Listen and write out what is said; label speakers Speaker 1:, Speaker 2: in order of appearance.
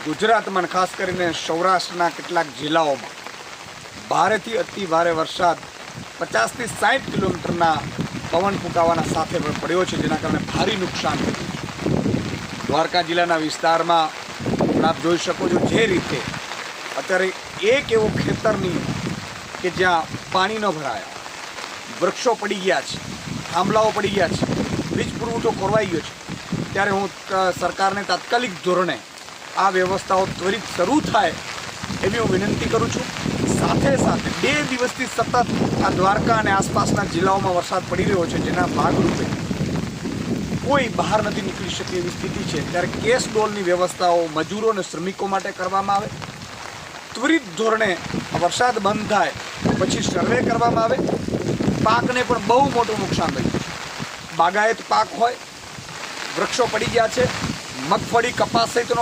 Speaker 1: ગુજરાતમાં ખાસ કરીને સૌરાષ્ટ્રના કેટલાક જિલ્લાઓમાં ભારેથી અતિ ભારે વરસાદ 50 થી 60 કિલોમીટરના પવન ફૂંકાવાના સાથે પડ્યો છે, જેના કારણે ભારે નુકસાન થયું છે. દ્વારકા જિલ્લાના વિસ્તારમાં આપ જોઈ શકો છો જે રીતે અત્યારે એક એવો ખેતર નહીં કે જ્યાં પાણી ન ભરાયા, વૃક્ષો પડી ગયા છે, થાંભલાઓ પડી ગયા છે, વીજ પુરવઠો ખોરવાઈ ગયો છે. ત્યારે હું સરકારને તાત્કાલિક ધોરણે આ વ્યવસ્થાઓ ત્વરિત શરૂ થાય એવી હું વિનંતી કરું છું. સાથે સાથે 2 દિવસથી સતત આ દ્વારકા અને આસપાસના જિલ્લાઓમાં વરસાદ પડી રહ્યો છે, જેના ભાગરૂપે કોઈ બહાર નથી નીકળી શકે એવી સ્થિતિ છે. ત્યારે કેશ ડોલની વ્યવસ્થાઓ મજૂરો અને શ્રમિકો માટે કરવામાં આવે. ત્વરિત ધોરણે વરસાદ બંધ થાય પછી સર્વે કરવામાં આવે. પાકને પણ બહુ મોટું નુકસાન થયું છે. બાગાયત પાક હોય, વૃક્ષો પડી ગયા છે, મગફળી, કપાસ સહિતનો